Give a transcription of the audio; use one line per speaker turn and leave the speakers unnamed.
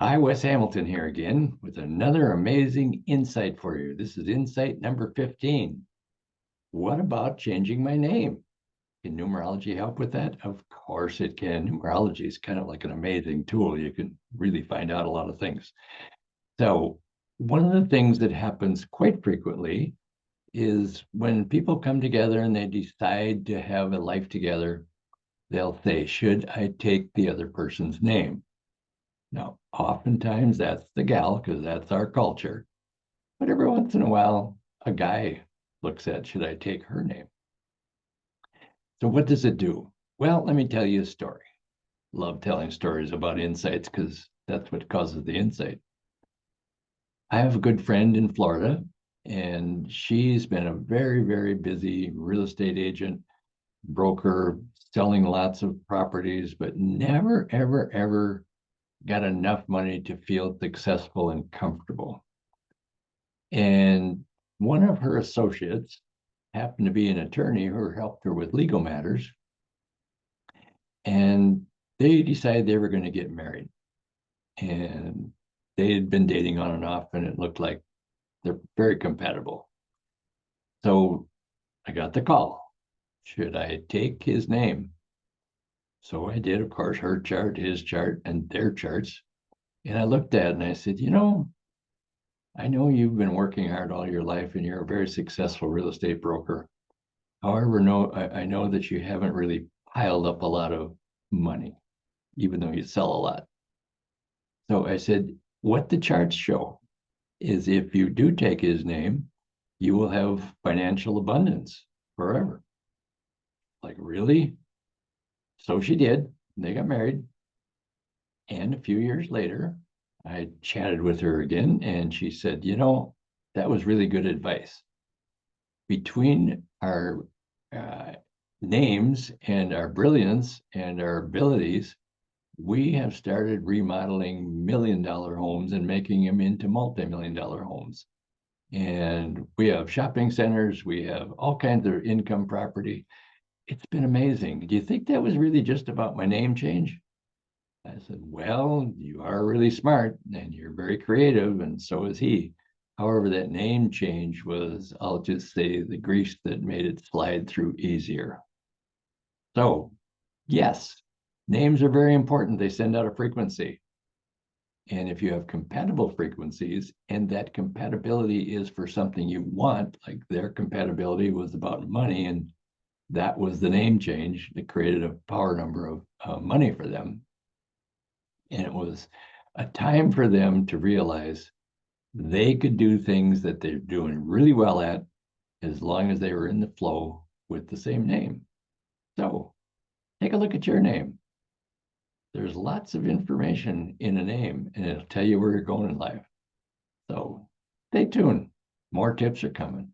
Hi, Wes Hamilton here again with another amazing insight for you. This is insight number 15. What about changing my name? Can numerology help with that? Of course it can. Numerology is kind of like an amazing tool. You can really find out a lot of things. So, one of the things that happens quite frequently is when people come together and they decide to have a life together, they'll say, should I take the other person's name? Now, oftentimes that's the gal because that's our culture. But every once in a while, a guy looks at, should I take her name? So what does it do? Well, let me tell you a story. Love telling stories about insights because that's what causes the insight. I have a good friend in Florida, and she's been a very, very busy real estate agent, broker, selling lots of properties, but never, ever, ever got enough money to feel successful and comfortable. And one of her associates happened to be an attorney who helped her with legal matters. And they decided they were going to get married. And they had been dating on and off, and it looked like they're very compatible. So I got the call. Should I take his name? So I did, of course, her chart, his chart, and their charts. And I looked at it and I said, I know you've been working hard all your life and you're a very successful real estate broker. However, I know that you haven't really piled up a lot of money, even though you sell a lot. So I said, what the charts show is if you do take his name, you will have financial abundance forever. Like, really? So she did. They got married. And a few years later, I chatted with her again, and she said, that was really good advice. Between our uh, names and our brilliance and our abilities, we have started remodeling $1 million homes and making them into multi-million-dollar homes. And we have shopping centers, we have all kinds of income property. It's been amazing. Do you think that was really just about my name change? I said, well, you are really smart and you're very creative, and so is he. However, that name change was, I'll just say, the grease that made it slide through easier. So, yes, names are very important. They send out a frequency. And if you have compatible frequencies and that compatibility is for something you want, like their compatibility was about money, and that was the name change that created a power number of money for them. And it was a time for them to realize they could do things that they're doing really well at as long as they were in the flow with the same name. So take a look at your name. There's lots of information in a name, and it'll tell you where you're going in life. So stay tuned. More tips are coming.